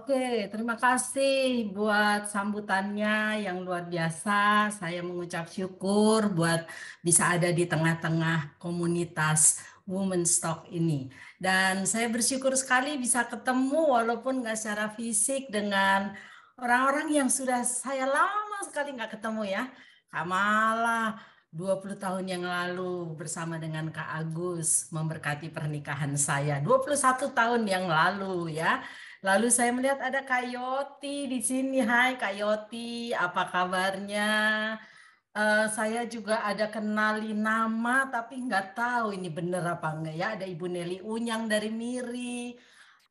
Oke, terima kasih buat sambutannya yang luar biasa. Saya mengucap syukur buat bisa ada di tengah-tengah komunitas Women's Talk ini. Dan saya bersyukur sekali bisa ketemu walaupun nggak secara fisik dengan orang-orang yang sudah saya lama sekali nggak ketemu ya. Kak Mala, 20 tahun yang lalu bersama dengan Kak Agus memberkati pernikahan saya. 21 tahun yang lalu ya. Lalu saya melihat ada Kak Yoti di sini. Hai Kak Yoti, apa kabarnya? Saya juga ada kenali nama tapi nggak tahu ini bener apa enggak ya. Ada Ibu Nelly Unyang dari Miri.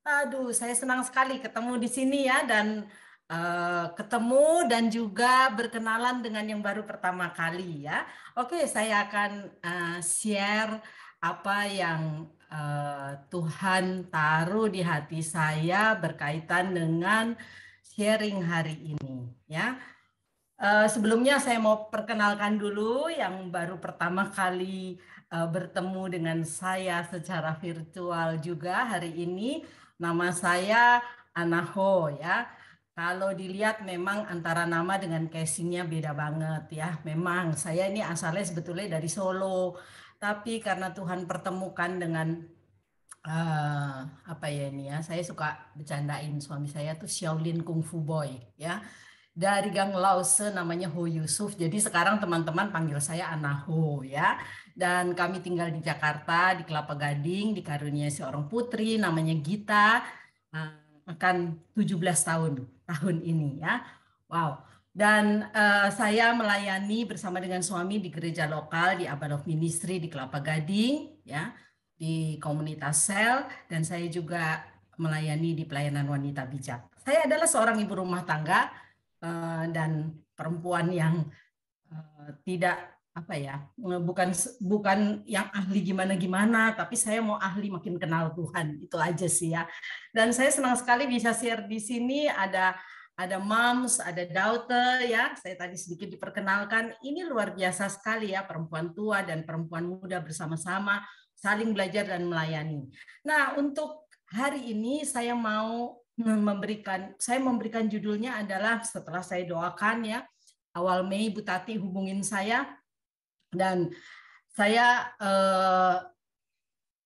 Aduh, saya senang sekali ketemu di sini ya dan ketemu dan juga berkenalan dengan yang baru pertama kali ya. Oke, saya akan share apa yang Tuhan taruh di hati saya berkaitan dengan sharing hari ini ya. Sebelumnya saya mau perkenalkan dulu yang baru pertama kali bertemu dengan saya secara virtual juga hari ini. Nama saya Anaho ya. Kalau dilihat memang antara nama dengan casingnya beda banget ya. Memang saya ini asalnya sebetulnya dari Solo. Tapi karena Tuhan pertemukan dengan eh, apa ya ini ya, saya suka bercandain suami saya tuh Shaolin Kung Fu Boy ya dari Gang Lause namanya Ho Yusuf. Jadi sekarang teman-teman panggil saya Anaho ya. Dan kami tinggal di Jakarta, di Kelapa Gading, dikaruniai seorang putri namanya Gita. eh, akan 17 tahun ini ya. Wow. Dan saya melayani bersama dengan suami di gereja lokal di Abad of Ministry di Kelapa Gading ya, di komunitas sel dan saya juga melayani di pelayanan wanita bijak. Saya adalah seorang ibu rumah tangga dan perempuan yang tidak apa ya bukan bukan yang ahli gimana gimana tapi saya mau ahli makin kenal Tuhan itu aja sih ya dan saya senang sekali bisa share di sini ada moms ada daughter ya saya tadi sedikit diperkenalkan ini luar biasa sekali ya perempuan tua dan perempuan muda bersama-sama saling belajar dan melayani. Nah untuk hari ini saya memberikan judulnya adalah setelah saya doakan ya awal Mei Bu Tati hubungin saya dan saya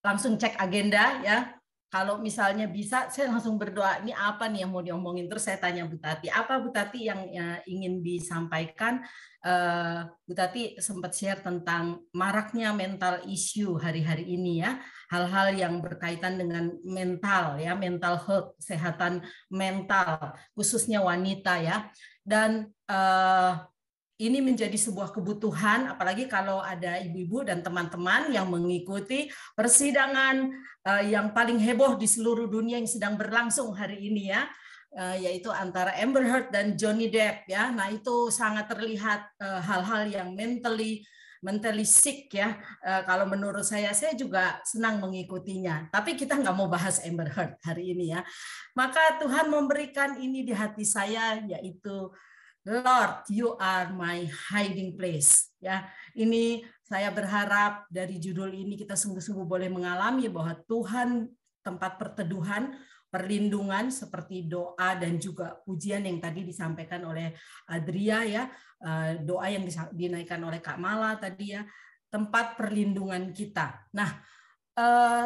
langsung cek agenda ya. Kalau misalnya bisa, saya langsung berdoa. Ini apa nih yang mau diomongin? Terus saya tanya Bu Tati, apa Bu Tati yang ingin disampaikan? Bu Tati sempat share tentang maraknya mental issue hari-hari ini ya, hal-hal yang berkaitan dengan mental ya, mental health, kesehatan mental, khususnya wanita ya. Dan ini menjadi sebuah kebutuhan, apalagi kalau ada ibu-ibu dan teman-teman yang mengikuti persidangan yang paling heboh di seluruh dunia yang sedang berlangsung hari ini ya, yaitu antara Amber Heard dan Johnny Depp ya. Nah itu sangat terlihat hal-hal yang mentally sick ya. Kalau menurut saya juga senang mengikutinya. Tapi kita nggak mau bahas Amber Heard hari ini ya. Maka Tuhan memberikan ini di hati saya, yaitu Lord, you are my hiding place. Ya, ini saya berharap dari judul ini kita sungguh-sungguh boleh mengalami bahwa Tuhan tempat perteduhan, perlindungan seperti doa dan juga pujian yang tadi disampaikan oleh Adria ya, doa yang dinaikkan oleh Kak Mala tadi ya, tempat perlindungan kita. Nah,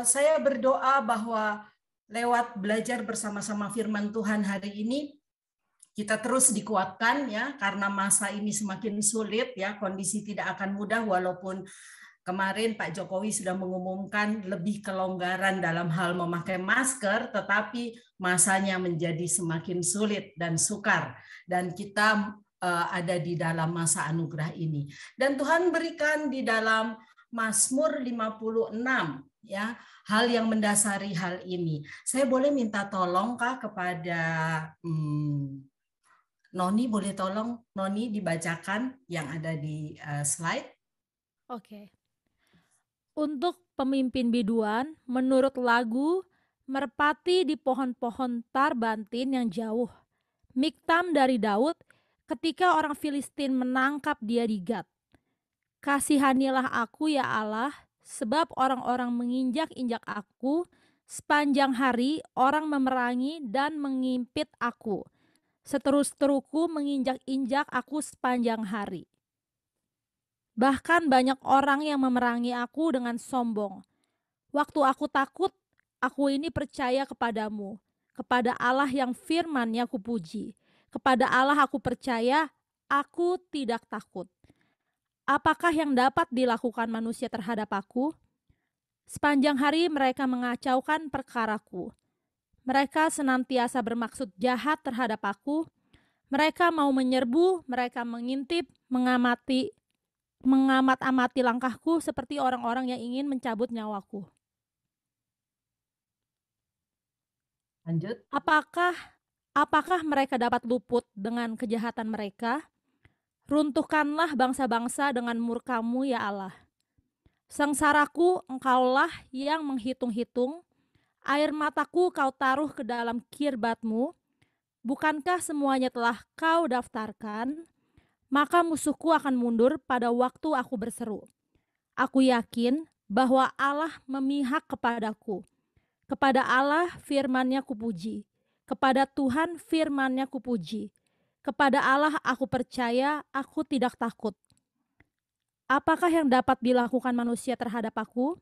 saya berdoa bahwa lewat belajar bersama-sama firman Tuhan hari ini kita terus dikuatkan ya karena masa ini semakin sulit ya kondisi tidak akan mudah walaupun kemarin Pak Jokowi sudah mengumumkan lebih kelonggaran dalam hal memakai masker tetapi masanya menjadi semakin sulit dan sukar dan kita ada di dalam masa anugerah ini dan Tuhan berikan di dalam Mazmur 56 ya hal yang mendasari hal ini. Saya boleh minta tolong Kak kepada Noni, boleh tolong Noni dibacakan yang ada di slide? Oke. Untuk pemimpin biduan, menurut lagu, merpati di pohon-pohon tarbantin yang jauh. Miktam dari Daud, ketika orang Filistin menangkap dia di Gat. Kasihanilah aku ya Allah, sebab orang-orang menginjak-injak aku Sepanjang hari orang memerangi dan mengimpit aku. Seterus-teruku menginjak-injak aku sepanjang hari. Bahkan banyak orang yang memerangi aku dengan sombong. Waktu aku takut, aku ini percaya kepadamu, kepada Allah yang firman-Nya kupuji. Kepada Allah aku percaya, aku tidak takut. Apakah yang dapat dilakukan manusia terhadap aku? Sepanjang hari mereka mengacaukan perkaraku. Mereka senantiasa bermaksud jahat terhadap aku. Mereka mau menyerbu, mereka mengintip, mengamat-amati langkahku seperti orang-orang yang ingin mencabut nyawaku. Lanjut. Apakah apakah mereka dapat luput dengan kejahatan mereka? Runtuhkanlah bangsa-bangsa dengan murka-Mu ya Allah. Sengsaraku Engkaulah yang menghitung-hitung, air mataku Kau taruh ke dalam kirbat-Mu. Bukankah semuanya telah Kau daftarkan? Maka musuhku akan mundur pada waktu aku berseru. Aku yakin bahwa Allah memihak kepadaku. Kepada Allah firman-Nya kupuji. Kepada Tuhan firman-Nya kupuji. Kepada Allah aku percaya, aku tidak takut. Apakah yang dapat dilakukan manusia terhadap aku?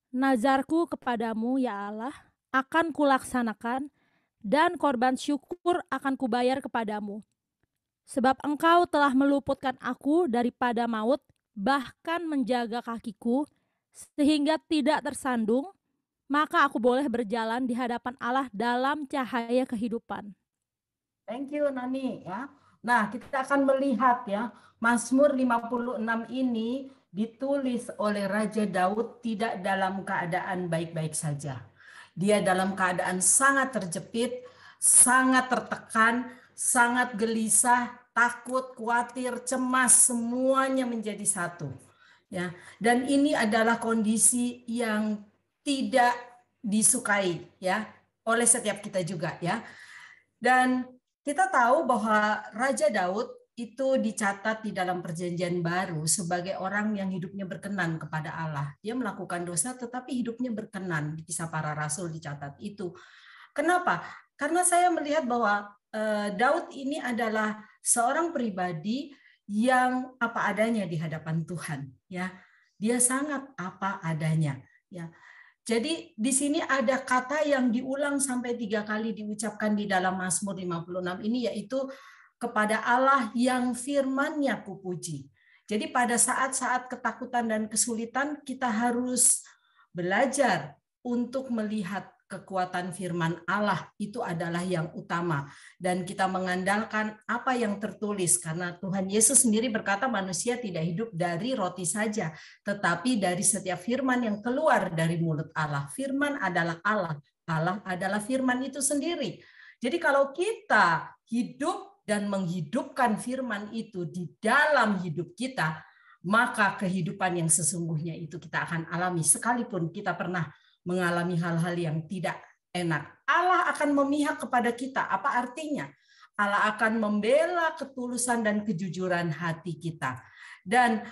Nazarku kepadamu ya Allah akan kulaksanakan, dan korban syukur akan kubayar kepadamu. Sebab Engkau telah meluputkan aku daripada maut, bahkan menjaga kakiku, sehingga tidak tersandung, maka aku boleh berjalan di hadapan Allah dalam cahaya kehidupan. Thank you Nani ya. Nah, kita akan melihat ya, Mazmur 56 ini ditulis oleh Raja Daud tidak dalam keadaan baik-baik saja. Dia dalam keadaan sangat terjepit, sangat tertekan, sangat gelisah, takut, khawatir, cemas, semuanya menjadi satu. Ya, dan ini adalah kondisi yang tidak disukai ya oleh setiap kita juga ya. Dan kita tahu bahwa Raja Daud itu dicatat di dalam Perjanjian Baru sebagai orang yang hidupnya berkenan kepada Allah. Dia melakukan dosa tetapi hidupnya berkenan. Di Kisah Para Rasul dicatat itu. Kenapa? Karena saya melihat bahwa Daud ini adalah seorang pribadi yang apa adanya di hadapan Tuhan. Ya, dia sangat apa adanya. Ya, jadi di sini ada kata yang diulang sampai 3 kali diucapkan di dalam Mazmur 56 ini, yaitu kepada Allah yang firman-Nya kupuji. Jadi pada saat-saat ketakutan dan kesulitan kita harus belajar untuk melihat kekuatan firman Allah itu adalah yang utama. Dan kita mengandalkan apa yang tertulis, karena Tuhan Yesus sendiri berkata manusia tidak hidup dari roti saja, tetapi dari setiap firman yang keluar dari mulut Allah. Firman adalah Allah, Allah adalah firman itu sendiri. Jadi kalau kita hidup dan menghidupkan firman itu di dalam hidup kita, maka kehidupan yang sesungguhnya itu kita akan alami, sekalipun kita pernah mengalami hal-hal yang tidak enak. Allah akan memihak kepada kita. Apa artinya? Allah akan membela ketulusan dan kejujuran hati kita. Dan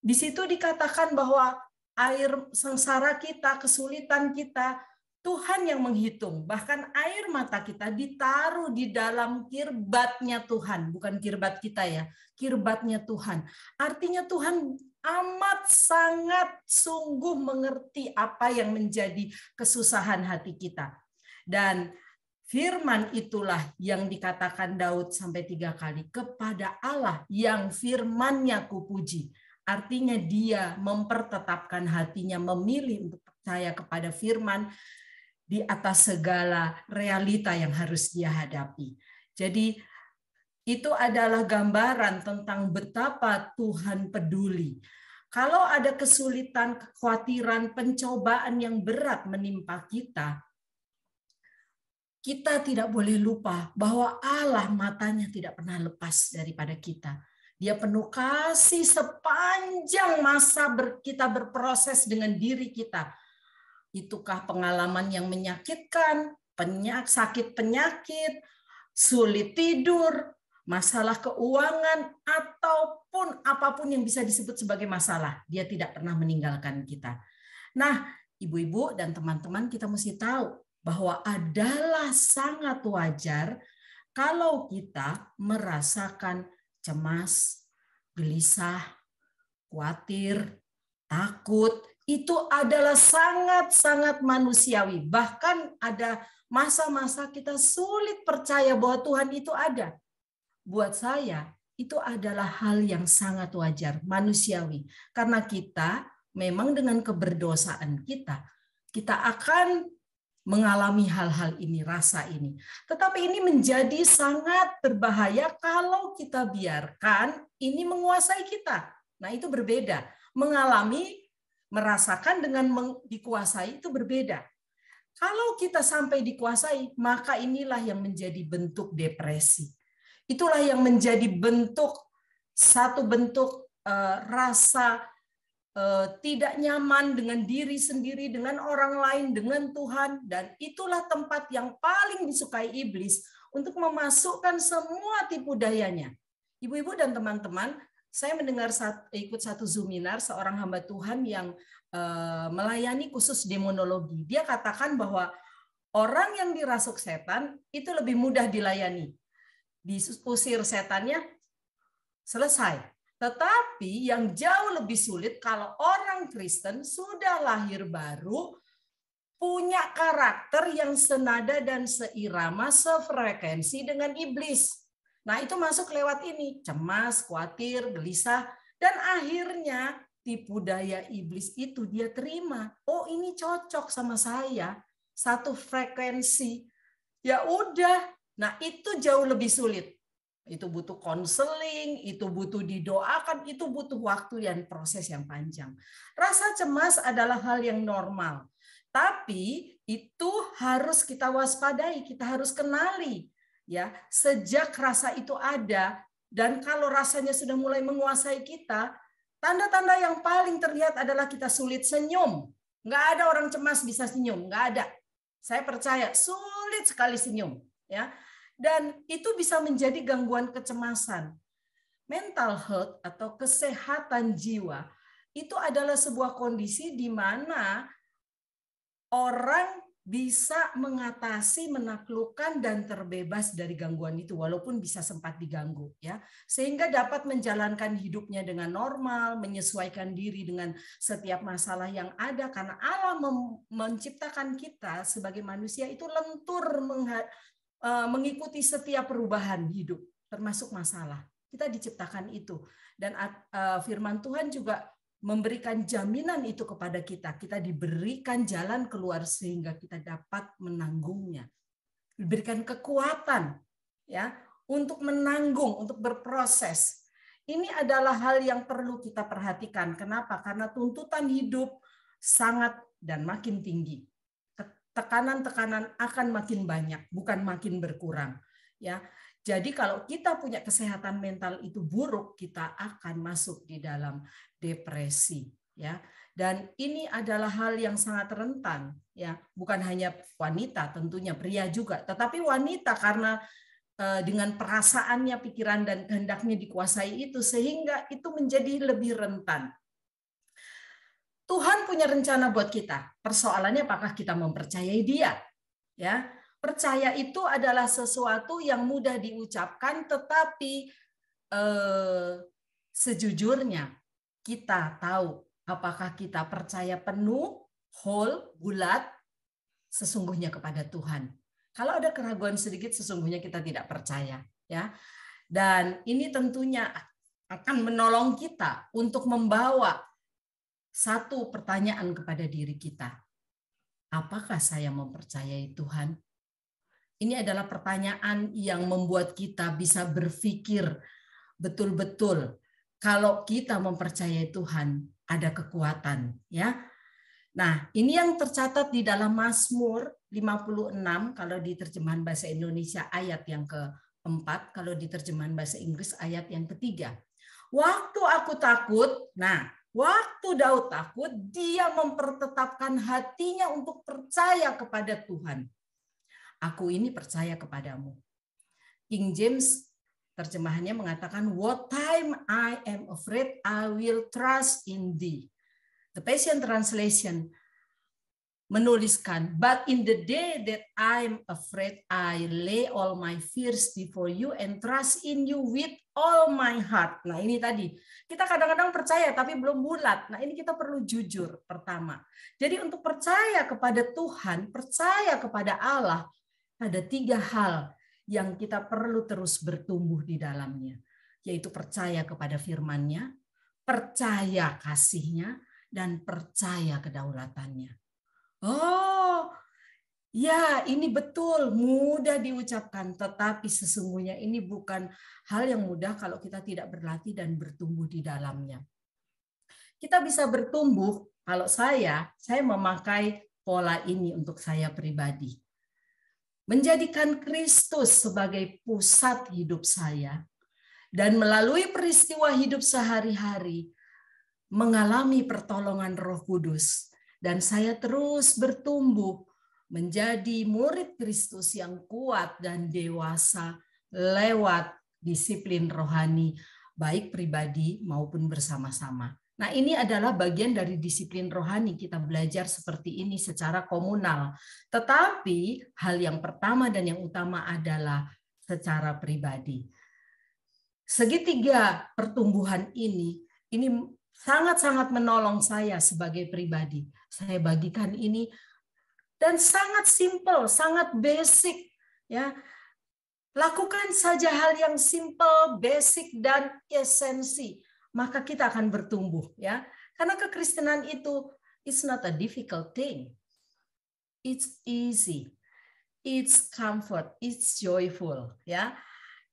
di situ dikatakan bahwa air sengsara kita, kesulitan kita, Tuhan yang menghitung. Bahkan air mata kita ditaruh di dalam kirbatnya Tuhan. Bukan kirbat kita ya, kirbatnya Tuhan. Artinya Tuhan amat sangat sungguh mengerti apa yang menjadi kesusahan hati kita. Dan firman itulah yang dikatakan Daud sampai 3 kali. Kepada Allah yang firman-Nya kupuji. Artinya dia mempertetapkan hatinya, memilih untuk percaya kepada firman di atas segala realita yang harus dia hadapi. Jadi itu adalah gambaran tentang betapa Tuhan peduli. Kalau ada kesulitan, kekhawatiran, pencobaan yang berat menimpa kita, kita tidak boleh lupa bahwa Allah matanya tidak pernah lepas daripada kita. Dia penuh kasih sepanjang masa kita berproses dengan diri kita. Itukah pengalaman yang menyakitkan, sakit penyakit, sulit tidur, masalah keuangan, ataupun apapun yang bisa disebut sebagai masalah. Dia tidak pernah meninggalkan kita. Nah, ibu-ibu dan teman-teman, kita mesti tahu bahwa adalah sangat wajar kalau kita merasakan cemas, gelisah, khawatir, takut. Itu adalah sangat-sangat manusiawi. Bahkan ada masa-masa kita sulit percaya bahwa Tuhan itu ada. Buat saya, itu adalah hal yang sangat wajar, manusiawi. Karena kita memang dengan keberdosaan kita akan mengalami hal-hal ini, rasa ini. Tetapi ini menjadi sangat berbahaya kalau kita biarkan ini menguasai kita. Nah, itu berbeda. Merasakan dengan dikuasai itu berbeda. Kalau kita sampai dikuasai, maka inilah yang menjadi bentuk depresi. Itulah yang menjadi satu bentuk rasa tidak nyaman dengan diri sendiri, dengan orang lain, dengan Tuhan. Dan itulah tempat yang paling disukai iblis untuk memasukkan semua tipu dayanya. Ibu-ibu dan teman-teman, saya mendengar ikut satu seminar seorang hamba Tuhan yang melayani khusus demonologi. Dia katakan bahwa orang yang dirasuk setan itu lebih mudah dilayani. Diusir setannya, selesai. Tetapi yang jauh lebih sulit kalau orang Kristen sudah lahir baru, punya karakter yang senada dan seirama, sefrekuensi dengan iblis. Nah, itu masuk lewat ini, cemas, khawatir, gelisah, dan akhirnya tipu daya iblis itu dia terima. Oh, ini cocok sama saya, satu frekuensi. Ya udah. Nah, itu jauh lebih sulit. Itu butuh konseling, itu butuh didoakan, itu butuh waktu dan proses yang panjang. Rasa cemas adalah hal yang normal. Tapi itu harus kita waspadai, kita harus kenali. Ya, sejak rasa itu ada, dan kalau rasanya sudah mulai menguasai kita, tanda-tanda yang paling terlihat adalah kita sulit senyum. Nggak ada orang cemas bisa senyum, nggak ada. Saya percaya sulit sekali senyum. Ya, dan itu bisa menjadi gangguan kecemasan. Mental health atau kesehatan jiwa itu adalah sebuah kondisi di mana orang bisa mengatasi, menaklukkan dan terbebas dari gangguan itu walaupun bisa sempat diganggu, ya, sehingga dapat menjalankan hidupnya dengan normal, menyesuaikan diri dengan setiap masalah yang ada karena Allah menciptakan kita sebagai manusia itu lentur mengikuti setiap perubahan hidup termasuk masalah. Kita diciptakan itu dan firman Tuhan juga memberikan jaminan itu kepada kita. Kita diberikan jalan keluar sehingga kita dapat menanggungnya. Diberikan kekuatan ya untuk menanggung, untuk berproses. Ini adalah hal yang perlu kita perhatikan. Kenapa? Karena tuntutan hidup sangat dan makin tinggi. Tekanan-tekanan akan makin banyak, bukan makin berkurang. Ya, jadi kalau kita punya kesehatan mental itu buruk, kita akan masuk di dalam depresi, ya. Dan ini adalah hal yang sangat rentan, ya. Bukan hanya wanita, tentunya pria juga, tetapi wanita karena dengan perasaannya, pikiran dan kehendaknya dikuasai itu, sehingga itu menjadi lebih rentan. Tuhan punya rencana buat kita. Persoalannya apakah kita mempercayai Dia, ya. Percaya itu adalah sesuatu yang mudah diucapkan, tetapi sejujurnya kita tahu apakah kita percaya penuh, whole, bulat, sesungguhnya kepada Tuhan. Kalau ada keraguan sedikit, sesungguhnya kita tidak percaya, ya. Dan ini tentunya akan menolong kita untuk membawa satu pertanyaan kepada diri kita. Apakah saya mempercayai Tuhan? Ini adalah pertanyaan yang membuat kita bisa berpikir betul-betul kalau kita mempercayai Tuhan ada kekuatan, ya. Nah, ini yang tercatat di dalam Mazmur 56 kalau di terjemahan bahasa Indonesia ayat yang keempat, kalau di terjemahan bahasa Inggris ayat yang ketiga. Waktu aku takut, nah, waktu Daud takut, dia mempertetapkan hatinya untuk percaya kepada Tuhan. Aku ini percaya kepadamu. King James terjemahannya mengatakan, what time I am afraid, I will trust in thee. The Passion Translation, menuliskan, but in the day that I'm afraid, I lay all my fears before you and trust in you with all my heart. Nah ini tadi, kita kadang-kadang percaya tapi belum bulat. Nah ini kita perlu jujur pertama. Jadi untuk percaya kepada Tuhan, percaya kepada Allah, ada 3 hal yang kita perlu terus bertumbuh di dalamnya. Yaitu percaya kepada firman-Nya, percaya kasih-Nya, dan percaya kedaulatannya. Oh, ya ini betul, mudah diucapkan, tetapi sesungguhnya ini bukan hal yang mudah kalau kita tidak berlatih dan bertumbuh di dalamnya. Kita bisa bertumbuh, kalau saya memakai pola ini untuk saya pribadi. Menjadikan Kristus sebagai pusat hidup saya, dan melalui peristiwa hidup sehari-hari, mengalami pertolongan Roh Kudus. Dan saya terus bertumbuh menjadi murid Kristus yang kuat dan dewasa lewat disiplin rohani, baik pribadi maupun bersama-sama. Nah, ini adalah bagian dari disiplin rohani, kita belajar seperti ini secara komunal. Tetapi hal yang pertama dan yang utama adalah secara pribadi. Segitiga pertumbuhan ini sangat-sangat menolong saya sebagai pribadi. Saya bagikan ini dan sangat simple, sangat basic, ya. Lakukan saja hal yang simple, basic dan esensi, maka kita akan bertumbuh, ya. Karena kekristenan itu it's not a difficult thing. It's easy. It's comfort, it's joyful, ya.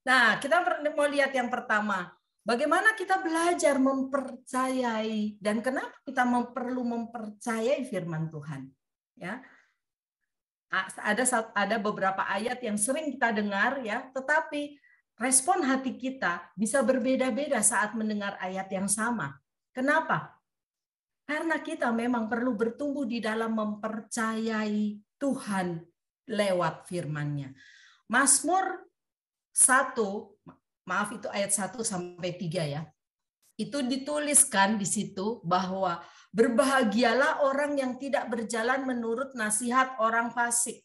Nah, kita mau lihat yang pertama. Bagaimana kita belajar mempercayai dan kenapa kita perlu mempercayai firman Tuhan? Ya, ada beberapa ayat yang sering kita dengar, ya, tetapi respon hati kita bisa berbeda-beda saat mendengar ayat yang sama. Kenapa? Karena kita memang perlu bertumbuh di dalam mempercayai Tuhan lewat firman-Nya. Mazmur 1, maaf itu ayat 1 sampai 3 ya. Itu dituliskan di situ bahwa berbahagialah orang yang tidak berjalan menurut nasihat orang fasik.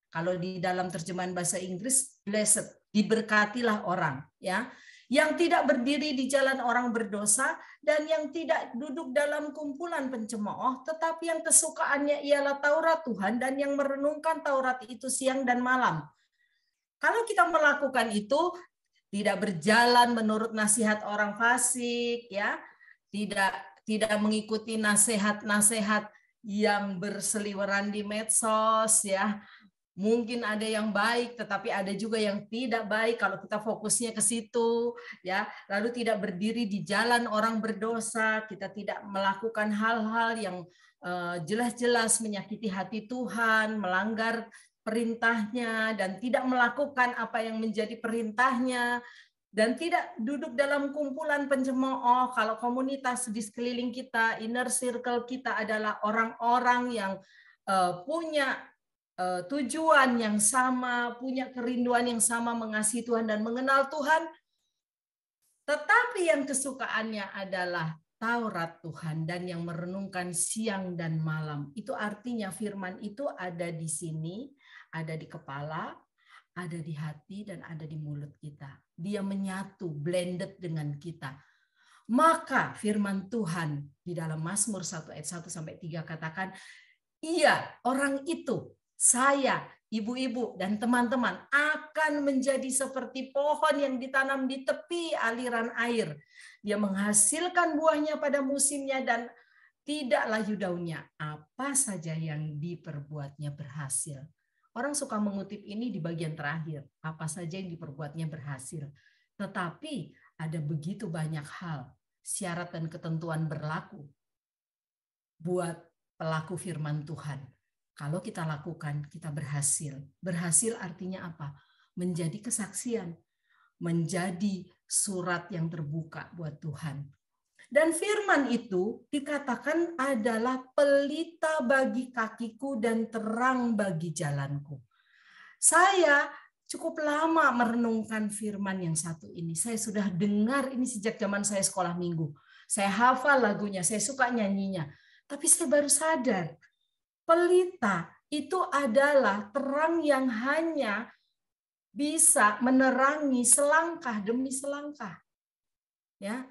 Kalau di dalam terjemahan bahasa Inggris, blessed, diberkatilah orang, ya. Yang tidak berdiri di jalan orang berdosa dan yang tidak duduk dalam kumpulan pencemooh, tetapi yang kesukaannya ialah Taurat Tuhan dan yang merenungkan Taurat itu siang dan malam. Kalau kita melakukan itu, tidak berjalan menurut nasihat orang fasik, ya, tidak mengikuti nasihat-nasihat yang berseliweran di medsos, ya. Mungkin ada yang baik, tetapi ada juga yang tidak baik kalau kita fokusnya ke situ, ya. Lalu tidak berdiri di jalan orang berdosa, kita tidak melakukan hal-hal yang jelas-jelas menyakiti hati Tuhan, melanggar perintahnya, dan tidak melakukan apa yang menjadi perintahnya, dan tidak duduk dalam kumpulan pencemooh. Kalau komunitas di sekeliling kita, inner circle kita adalah orang-orang yang punya tujuan yang sama, punya kerinduan yang sama mengasihi Tuhan dan mengenal Tuhan, tetapi yang kesukaannya adalah Taurat Tuhan dan yang merenungkan siang dan malam. Itu artinya firman itu ada di sini, ada di kepala, ada di hati, dan ada di mulut kita. Dia menyatu, blended dengan kita. Maka firman Tuhan di dalam Mazmur 1 ayat 1 sampai 3 katakan, iya, orang itu, saya, ibu-ibu dan teman-teman akan menjadi seperti pohon yang ditanam di tepi aliran air. Dia menghasilkan buahnya pada musimnya dan tidak layu daunnya. Apa saja yang diperbuatnya berhasil. Orang suka mengutip ini di bagian terakhir. Apa saja yang diperbuatnya berhasil. Tetapi ada begitu banyak hal, syarat dan ketentuan berlaku buat pelaku firman Tuhan. Kalau kita lakukan, kita berhasil. Berhasil artinya apa? Menjadi kesaksian. Menjadi surat yang terbuka buat Tuhan. Dan firman itu dikatakan adalah pelita bagi kakiku dan terang bagi jalanku. Saya cukup lama merenungkan firman yang satu ini. Saya sudah dengar ini sejak zaman saya sekolah minggu. Saya hafal lagunya, saya suka nyanyinya. Tapi saya baru sadar, Pelita itu adalah terang yang hanya bisa menerangi selangkah demi selangkah. Ya.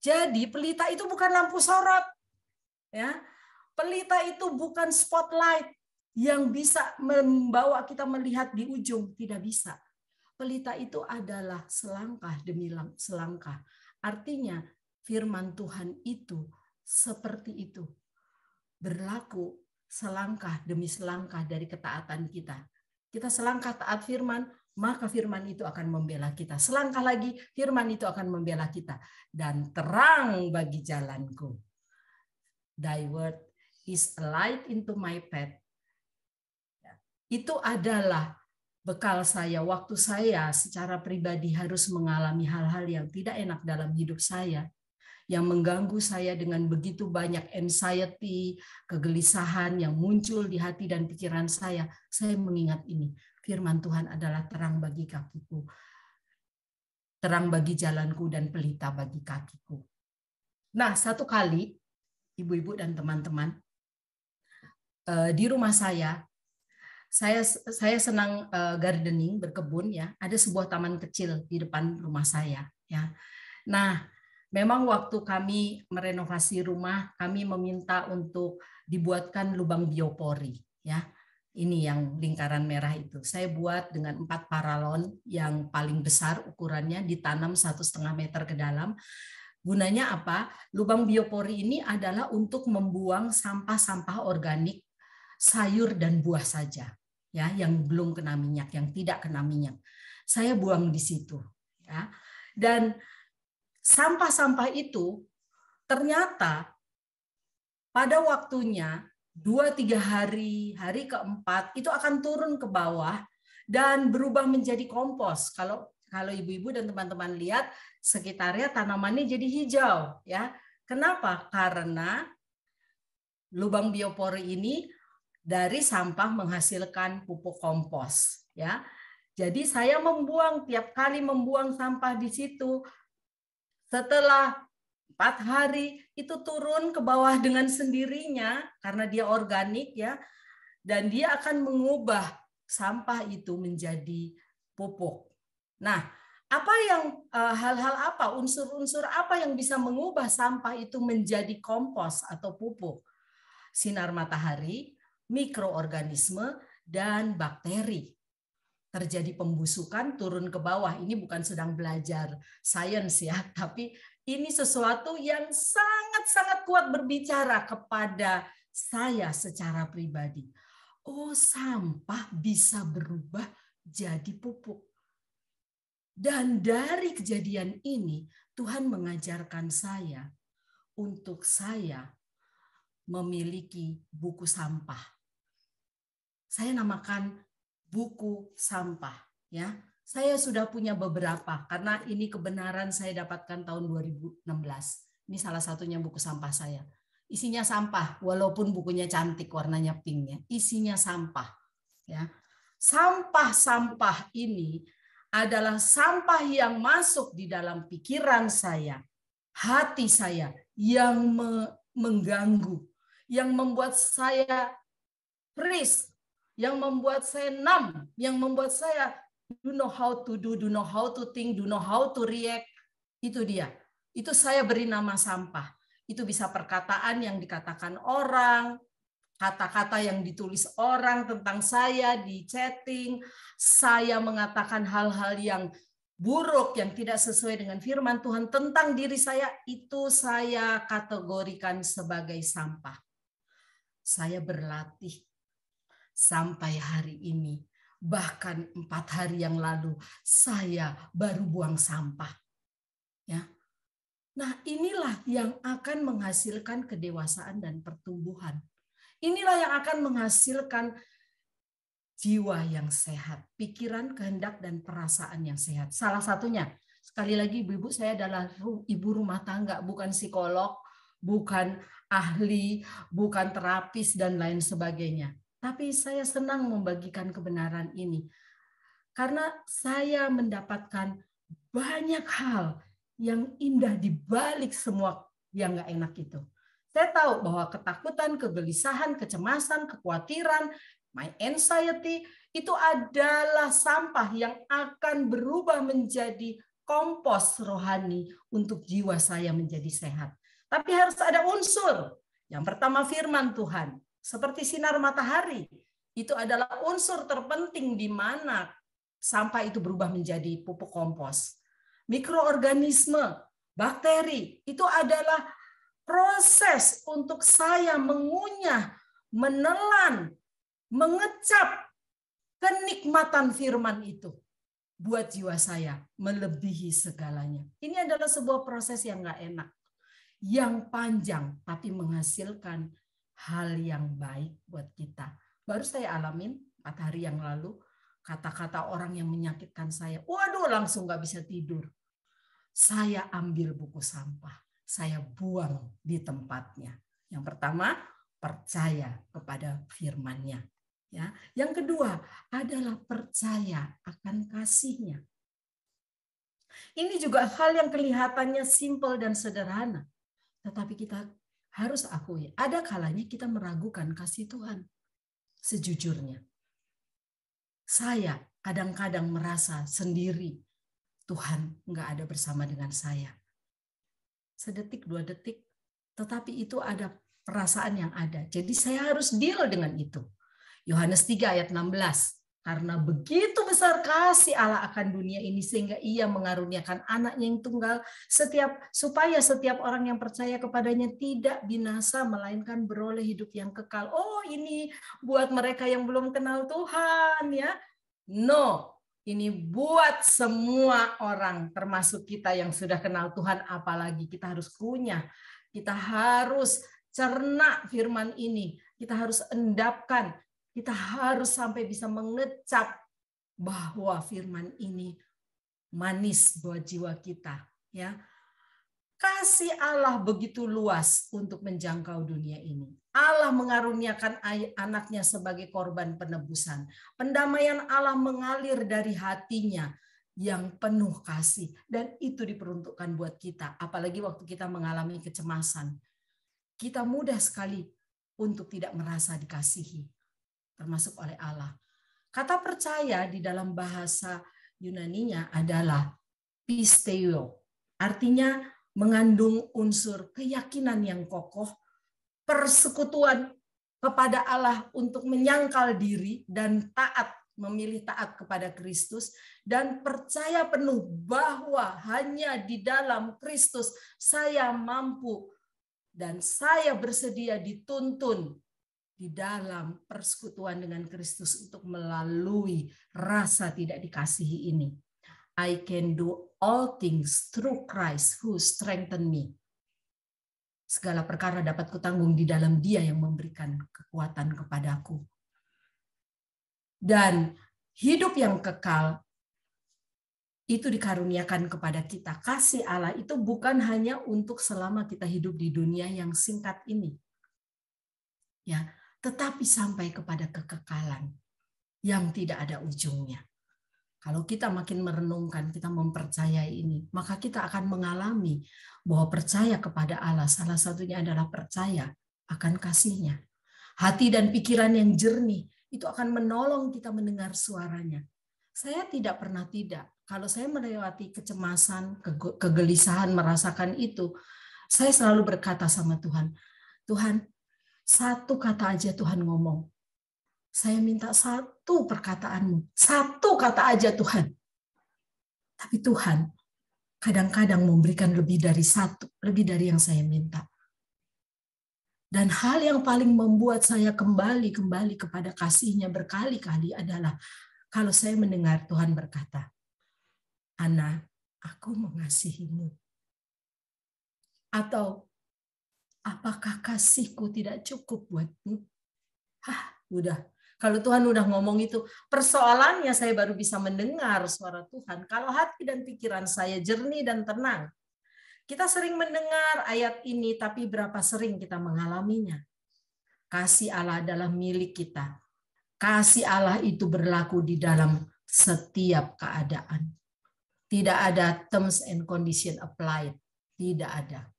Jadi pelita itu bukan lampu sorot. Ya. Pelita itu bukan spotlight yang bisa membawa kita melihat di ujung, tidak bisa. Pelita itu adalah selangkah demi selangkah. Artinya firman Tuhan itu seperti itu. Berlaku selangkah demi selangkah dari ketaatan kita. Kita selangkah taat firman, maka firman itu akan membela kita. Selangkah lagi, firman itu akan membela kita. Dan terang bagi jalanku. Thy word is a light into my path. Itu adalah bekal saya waktu saya secara pribadi harus mengalami hal-hal yang tidak enak dalam hidup saya, yang mengganggu saya dengan begitu banyak anxiety, kegelisahan yang muncul di hati dan pikiran saya mengingat ini. Firman Tuhan adalah terang bagi kakiku, terang bagi jalanku, dan pelita bagi kakiku. Nah, satu kali, ibu-ibu dan teman-teman, di rumah saya senang gardening, berkebun ya. Ada sebuah taman kecil di depan rumah saya ya. Nah, memang waktu kami merenovasi rumah, kami meminta untuk dibuatkan lubang biopori ya. Ini yang lingkaran merah itu. Saya buat dengan 4 paralon yang paling besar ukurannya, ditanam 1,5 meter ke dalam. Gunanya apa? Lubang biopori ini adalah untuk membuang sampah-sampah organik, sayur dan buah saja. Ya, yang belum kena minyak, yang tidak kena minyak. Saya buang di situ. Ya. Dan sampah-sampah itu ternyata pada waktunya 2-3 hari, hari keempat itu akan turun ke bawah dan berubah menjadi kompos. Kalau ibu-ibu dan teman-teman lihat sekitarnya tanamannya jadi hijau ya. Kenapa? Karena lubang biopori ini dari sampah menghasilkan pupuk kompos ya. Jadi saya tiap kali membuang sampah di situ, setelah 4 hari itu turun ke bawah dengan sendirinya karena dia organik ya, dan dia akan mengubah sampah itu menjadi pupuk. Nah, hal-hal apa, unsur-unsur apa yang bisa mengubah sampah itu menjadi kompos atau pupuk? Sinar matahari, mikroorganisme, dan bakteri. Terjadi pembusukan turun ke bawah. Ini bukan sedang belajar sains ya, tapi ini sesuatu yang sangat-sangat kuat berbicara kepada saya secara pribadi. Oh, sampah bisa berubah jadi pupuk. Dan dari kejadian ini, Tuhan mengajarkan saya untuk saya memiliki buku sampah. Saya namakan buku sampah ya. Saya sudah punya beberapa karena ini kebenaran saya dapatkan tahun 2016. Ini salah satunya buku sampah saya. Isinya sampah walaupun bukunya cantik warnanya pink ya. Isinya sampah ya. Sampah-sampah ini adalah sampah yang masuk di dalam pikiran saya, hati saya, yang mengganggu, yang membuat saya freeze, yang membuat saya numb, yang membuat saya do know how to do know how to think, do know how to react. Itu dia. Itu saya beri nama sampah. Itu bisa perkataan yang dikatakan orang, kata-kata yang ditulis orang tentang saya di chatting, saya mengatakan hal-hal yang buruk yang tidak sesuai dengan firman Tuhan tentang diri saya, itu saya kategorikan sebagai sampah. Saya berlatih sampai hari ini, bahkan 4 hari yang lalu saya baru buang sampah. Ya. Nah, inilah yang akan menghasilkan kedewasaan dan pertumbuhan. Inilah yang akan menghasilkan jiwa yang sehat, pikiran, kehendak, dan perasaan yang sehat. Salah satunya, sekali lagi ibu-ibu, saya adalah ibu rumah tangga, bukan psikolog, bukan ahli, bukan terapis, dan lain sebagainya. Tapi saya senang membagikan kebenaran ini. Karena saya mendapatkan banyak hal yang indah di balik semua yang nggak enak itu. Saya tahu bahwa ketakutan, kegelisahan, kecemasan, kekhawatiran, my anxiety, itu adalah sampah yang akan berubah menjadi kompos rohani untuk jiwa saya menjadi sehat. Tapi harus ada unsur. Yang pertama firman Tuhan. Seperti sinar matahari. Itu adalah unsur terpenting di mana sampah itu berubah menjadi pupuk kompos. Mikroorganisme, bakteri, itu adalah proses untuk saya mengunyah, menelan, mengecap kenikmatan firman itu buat jiwa saya melebihi segalanya. Ini adalah sebuah proses yang gak enak, yang panjang, tapi menghasilkan hal yang baik buat kita. Baru saya alamin 4 hari yang lalu, kata-kata orang yang menyakitkan saya. Waduh, langsung gak bisa tidur. Saya ambil buku sampah. Saya buang di tempatnya. Yang pertama, percaya kepada firman-Nya. Ya. Yang kedua adalah percaya akan kasih-Nya. Ini juga hal yang kelihatannya simpel dan sederhana. Tetapi kita harus akui, ada kalanya kita meragukan kasih Tuhan. Sejujurnya. Saya kadang-kadang merasa sendiri. Tuhan nggak ada bersama dengan saya. Sedetik, 2 detik, tetapi itu ada perasaan yang ada. Jadi saya harus deal dengan itu. Yohanes 3 ayat 16. Karena begitu besar kasih Allah akan dunia ini sehingga Ia mengaruniakan anaknya yang tunggal supaya setiap orang yang percaya kepadanya tidak binasa melainkan beroleh hidup yang kekal. Oh, ini buat mereka yang belum kenal Tuhan ya. No. Ini buat semua orang, termasuk kita yang sudah kenal Tuhan, apalagi kita harus kunyah. Kita harus cerna firman ini. Kita harus endapkan. Kita harus sampai bisa mengecap bahwa firman ini manis buat jiwa kita. Ya. Kasih Allah begitu luas untuk menjangkau dunia ini. Allah mengaruniakan anaknya sebagai korban penebusan. Pendamaian Allah mengalir dari hatinya yang penuh kasih. Dan itu diperuntukkan buat kita. Apalagi waktu kita mengalami kecemasan. Kita mudah sekali untuk tidak merasa dikasihi. Termasuk oleh Allah. Kata percaya di dalam bahasa Yunaninya adalah pisteo. Artinya mengandung unsur keyakinan yang kokoh, persekutuan kepada Allah untuk menyangkal diri dan taat, memilih taat kepada Kristus, dan percaya penuh bahwa hanya di dalam Kristus saya mampu dan saya bersedia dituntun di dalam persekutuan dengan Kristus untuk melalui rasa tidak dikasihi ini. I can do all things through Christ who strengthen me. Segala perkara dapat kutanggung di dalam Dia yang memberikan kekuatan kepadaku. Dan hidup yang kekal itu dikaruniakan kepada kita. Kasih Allah itu bukan hanya untuk selama kita hidup di dunia yang singkat ini. Ya, tetapi sampai kepada kekekalan yang tidak ada ujungnya. Kalau kita makin merenungkan, kita mempercayai ini, maka kita akan mengalami bahwa percaya kepada Allah, salah satunya adalah percaya akan kasih-Nya. Hati dan pikiran yang jernih, itu akan menolong kita mendengar suaranya. Saya tidak pernah tidak. Kalau saya melewati kecemasan, kegelisahan, merasakan itu, saya selalu berkata sama Tuhan, Tuhan, satu kata aja Tuhan ngomong. Saya minta satu perkataan-Mu, satu kata aja Tuhan. Tapi Tuhan kadang-kadang memberikan lebih dari satu, lebih dari yang saya minta. Dan hal yang paling membuat saya kembali kepada kasih-Nya berkali-kali adalah kalau saya mendengar Tuhan berkata, Ana, aku mengasihi-Mu. Atau, apakah kasih-Ku tidak cukup buat-Mu? Udah. Kalau Tuhan udah ngomong itu, persoalannya saya baru bisa mendengar suara Tuhan. Kalau hati dan pikiran saya jernih dan tenang. Kita sering mendengar ayat ini, tapi berapa sering kita mengalaminya? Kasih Allah adalah milik kita. Kasih Allah itu berlaku di dalam setiap keadaan. Tidak ada terms and condition applied. Tidak ada.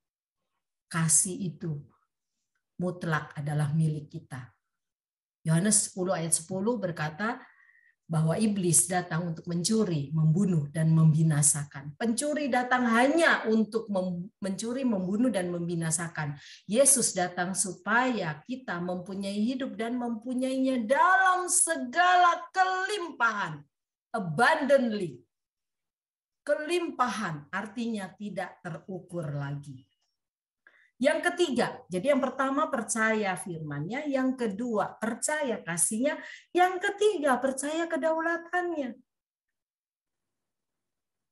Kasih itu mutlak adalah milik kita. Yohanes 10 ayat 10 berkata bahwa iblis datang untuk mencuri, membunuh, dan membinasakan. Pencuri datang hanya untuk mencuri, membunuh, dan membinasakan. Yesus datang supaya kita mempunyai hidup dan mempunyainya dalam segala kelimpahan. Abundantly. Kelimpahan artinya tidak terukur lagi. Yang ketiga, jadi yang pertama percaya firman-Nya, yang kedua percaya kasih-Nya, yang ketiga percaya kedaulatannya.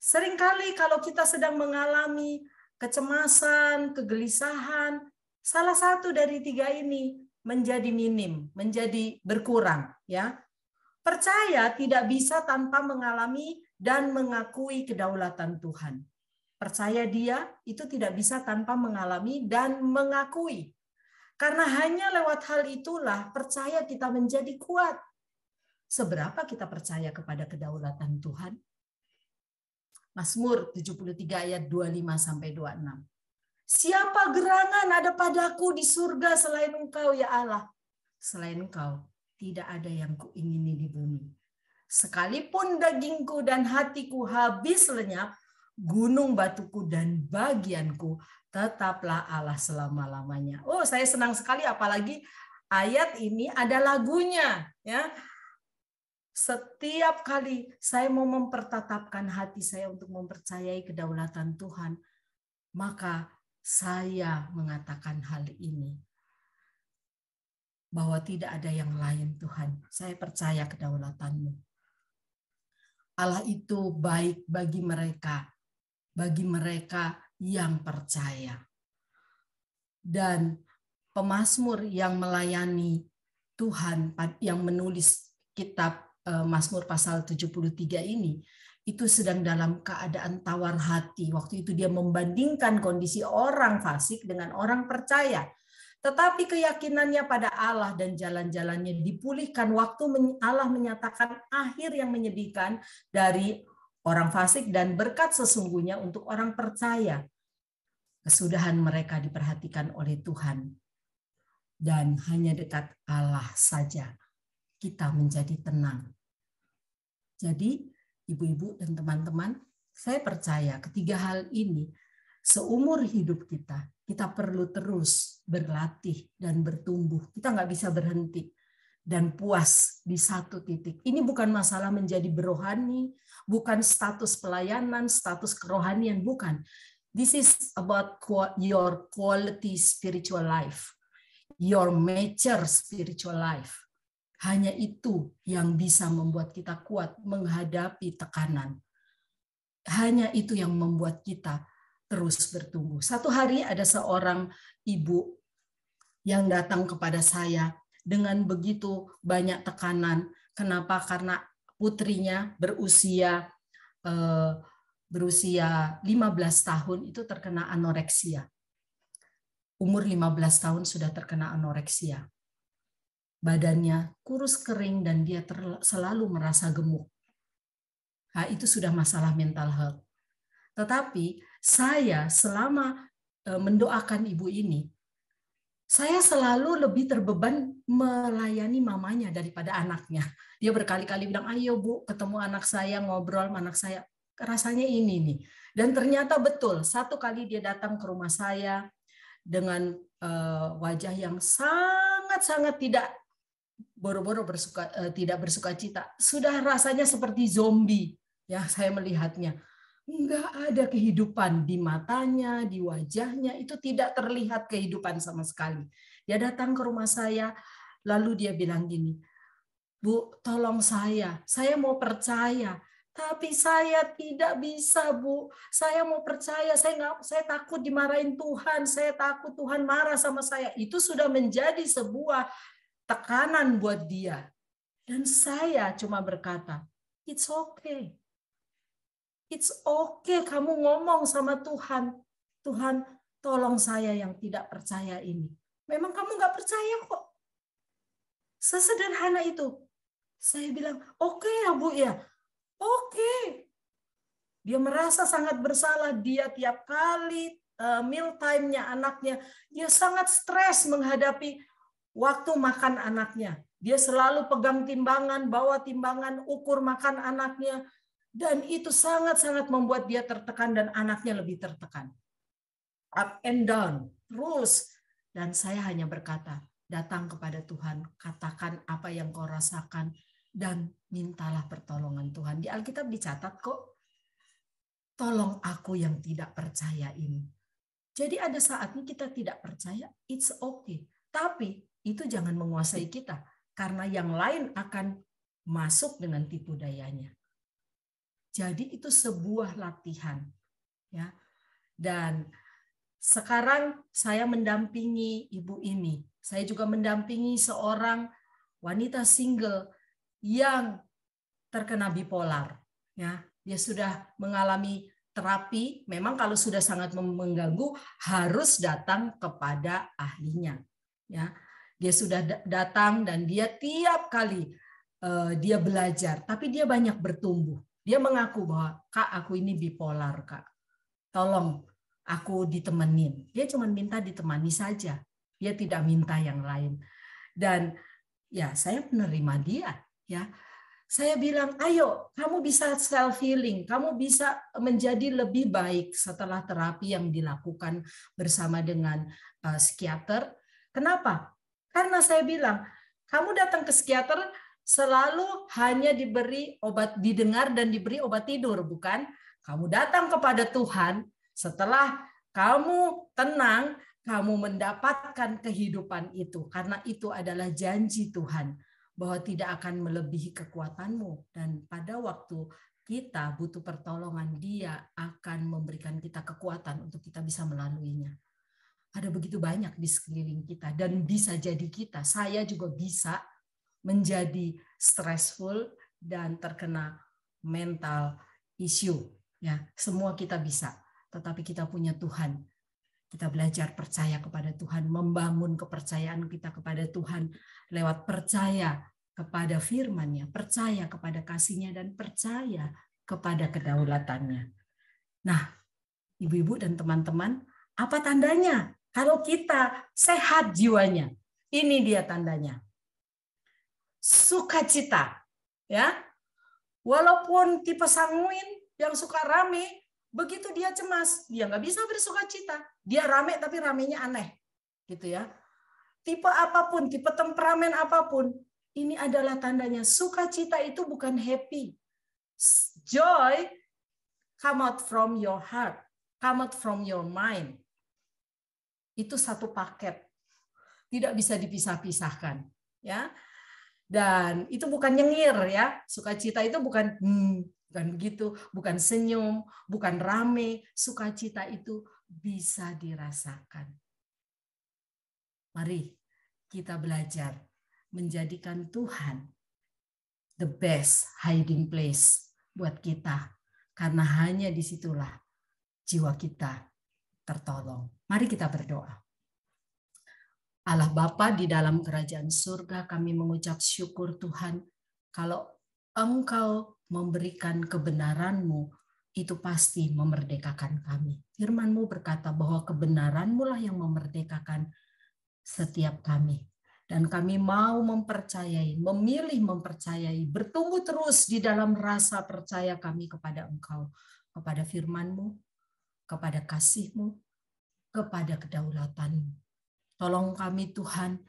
Seringkali kalau kita sedang mengalami kecemasan, kegelisahan, salah satu dari tiga ini menjadi minim, menjadi berkurang, ya. Percaya tidak bisa tanpa mengalami dan mengakui kedaulatan Tuhan. Percaya dia itu tidak bisa tanpa mengalami dan mengakui. Karena hanya lewat hal itulah percaya kita menjadi kuat. Seberapa kita percaya kepada kedaulatan Tuhan? Mazmur 73 ayat 25-26. Siapa gerangan ada padaku di surga selain Engkau ya Allah? Selain Engkau tidak ada yang kuingini di bumi. Sekalipun dagingku dan hatiku habis lenyap, gunung batuku dan bagianku tetaplah Allah selama-lamanya. Oh, saya senang sekali apalagi ayat ini ada lagunya, ya. Setiap kali saya mau mempertatapkan hati saya untuk mempercayai kedaulatan Tuhan, maka saya mengatakan hal ini. Bahwa tidak ada yang lain Tuhan. Saya percaya kedaulatan-Mu. Allah itu baik bagi mereka yang percaya. Dan pemazmur yang melayani Tuhan, yang menulis kitab Mazmur pasal 73 ini, itu sedang dalam keadaan tawar hati. Waktu itu dia membandingkan kondisi orang fasik dengan orang percaya. Tetapi keyakinannya pada Allah dan jalan-jalannya dipulihkan waktu Allah menyatakan akhir yang menyedihkan dari orang fasik dan berkat sesungguhnya untuk orang percaya. Kesudahan mereka diperhatikan oleh Tuhan. Dan hanya dekat Allah saja kita menjadi tenang. Jadi ibu-ibu dan teman-teman, saya percaya ketiga hal ini seumur hidup kita perlu terus berlatih dan bertumbuh. Kita nggak bisa berhenti dan puas di satu titik. Ini bukan masalah menjadi berohani, bukan status pelayanan, status kerohanian, bukan. This is about your quality spiritual life, your mature spiritual life. Hanya itu yang bisa membuat kita kuat menghadapi tekanan. Hanya itu yang membuat kita terus bertumbuh. Satu hari ada seorang ibu yang datang kepada saya dengan begitu banyak tekanan. Kenapa? Karena putrinya berusia 15 tahun itu terkena anoreksia. Umur 15 tahun sudah terkena anoreksia. Badannya kurus kering dan dia selalu merasa gemuk. Nah, itu sudah masalah mental health. Tetapi saya selama mendoakan ibu ini, saya selalu lebih terbeban melayani mamanya daripada anaknya. Dia berkali-kali bilang, ayo Bu, ketemu anak saya, ngobrol sama anak saya. Rasanya ini nih. Dan ternyata betul, satu kali dia datang ke rumah saya dengan wajah yang sangat-sangat tidak boro-boro tidak bersuka cita. Sudah rasanya seperti zombie. Ya, saya melihatnya. Enggak ada kehidupan di matanya, di wajahnya, itu tidak terlihat kehidupan sama sekali. Dia datang ke rumah saya, lalu dia bilang gini, Bu, tolong saya mau percaya, tapi saya tidak bisa, Bu. Saya mau percaya, saya takut dimarahin Tuhan, saya takut Tuhan marah sama saya. Itu sudah menjadi sebuah tekanan buat dia. Dan saya cuma berkata, it's okay. It's okay kamu ngomong sama Tuhan. Tuhan, tolong saya yang tidak percaya ini. Memang kamu nggak percaya kok. Sesederhana itu. Saya bilang, oke ya Bu ya. Oke. Dia merasa sangat bersalah. Dia tiap kali meal time-nya anaknya. Dia sangat stres menghadapi waktu makan anaknya. Dia selalu pegang timbangan, bawa timbangan, ukur makan anaknya. Dan itu sangat-sangat membuat dia tertekan dan anaknya lebih tertekan. Up and down, terus. Dan saya hanya berkata, datang kepada Tuhan, katakan apa yang kau rasakan, dan mintalah pertolongan Tuhan. Di Alkitab dicatat kok, tolong aku yang tidak percaya ini. Jadi ada saatnya kita tidak percaya, it's okay. Tapi itu jangan menguasai kita, karena yang lain akan masuk dengan tipu dayanya. Jadi itu sebuah latihan, ya. Dan sekarang saya mendampingi ibu ini. Saya juga mendampingi seorang wanita single yang terkena bipolar, ya. Dia sudah mengalami terapi. Memang kalau sudah sangat mengganggu harus datang kepada ahlinya, ya. Dia sudah datang dan dia tiap kali dia belajar, tapi dia banyak bertumbuh. Dia mengaku bahwa, Kak, aku ini bipolar, Kak. Tolong aku ditemenin. Dia cuma minta ditemani saja. Dia tidak minta yang lain. Dan ya saya menerima dia, ya. Saya bilang, ayo, kamu bisa self healing, kamu bisa menjadi lebih baik setelah terapi yang dilakukan bersama dengan psikiater. Kenapa? Karena saya bilang, kamu datang ke psikiater selalu hanya diberi obat, didengar dan diberi obat tidur, bukan? Kamu datang kepada Tuhan, setelah kamu tenang, kamu mendapatkan kehidupan itu, karena itu adalah janji Tuhan bahwa tidak akan melebihi kekuatanmu, dan pada waktu kita butuh pertolongan, Dia akan memberikan kita kekuatan untuk kita bisa melaluinya. Ada begitu banyak di sekeliling kita, dan bisa jadi kita, saya juga bisa menjadi stressful dan terkena mental issue. Ya, semua kita bisa, tetapi kita punya Tuhan. Kita belajar percaya kepada Tuhan, membangun kepercayaan kita kepada Tuhan lewat percaya kepada firman-Nya, percaya kepada kasih-Nya, dan percaya kepada kedaulatannya. Nah, ibu-ibu dan teman-teman, apa tandanya kalau kita sehat jiwanya? Ini dia tandanya. Sukacita, ya. Walaupun tipe sanguin yang suka rame, begitu dia cemas, dia nggak bisa bersukacita. Dia rame tapi ramenya aneh, gitu ya. Tipe apapun, tipe temperamen apapun, ini adalah tandanya. Sukacita itu bukan happy. Joy come out from your heart, come out from your mind. Itu satu paket, tidak bisa dipisah-pisahkan, ya. Dan itu bukan nyengir, ya. Sukacita itu bukan begitu, bukan senyum, bukan rame. Sukacita itu bisa dirasakan. Mari kita belajar menjadikan Tuhan the best hiding place buat kita, karena hanya disitulah jiwa kita tertolong. Mari kita berdoa. Allah Bapa di dalam kerajaan surga, kami mengucap syukur Tuhan, kalau Engkau memberikan kebenaran-Mu, itu pasti memerdekakan kami. Firman-Mu berkata bahwa kebenaran-Mu lah yang memerdekakan setiap kami. Dan kami mau mempercayai, memilih mempercayai, bertumbuh terus di dalam rasa percaya kami kepada Engkau, kepada firman-Mu, kepada kasih-Mu, kepada kedaulatan-Mu. Tolong kami Tuhan,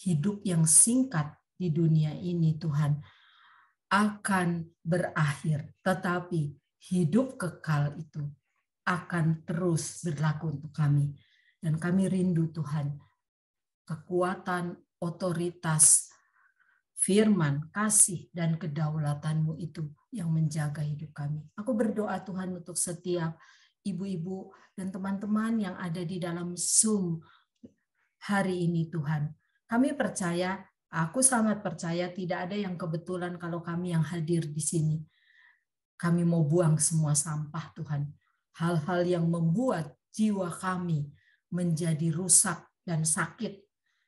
hidup yang singkat di dunia ini Tuhan akan berakhir, tetapi hidup kekal itu akan terus berlaku untuk kami. Dan kami rindu Tuhan, kekuatan, otoritas, firman, kasih, dan kedaulatan-Mu itu yang menjaga hidup kami. Aku berdoa Tuhan untuk setiap ibu-ibu dan teman-teman yang ada di dalam Zoom hari ini Tuhan. Kami percaya, aku sangat percaya tidak ada yang kebetulan kalau kami yang hadir di sini. Kami mau buang semua sampah Tuhan. Hal-hal yang membuat jiwa kami menjadi rusak dan sakit.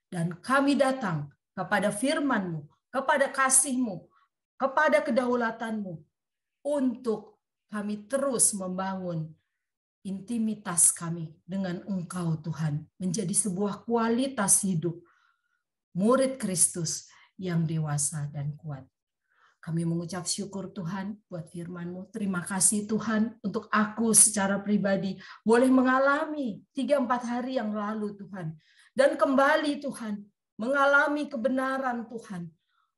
Dan kami datang kepada firman-Mu, kepada kasih-Mu, kepada kedaulatan-Mu, untuk kami terus membangun intimitas kami dengan Engkau Tuhan menjadi sebuah kualitas hidup murid Kristus yang dewasa dan kuat. Kami mengucap syukur Tuhan buat firman-Mu. Terima kasih Tuhan untuk aku secara pribadi boleh mengalami 3-4 hari yang lalu Tuhan. Dan kembali Tuhan mengalami kebenaran Tuhan.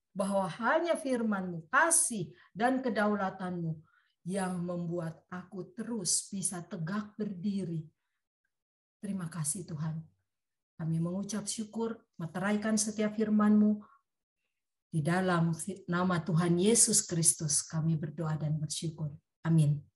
Bahwa hanya firman-Mu, kasih dan kedaulatan-Mu yang membuat aku terus bisa tegak berdiri. Terima kasih Tuhan. Kami mengucap syukur, meteraikan setiap firman-Mu. Di dalam nama Tuhan Yesus Kristus kami berdoa dan bersyukur. Amin.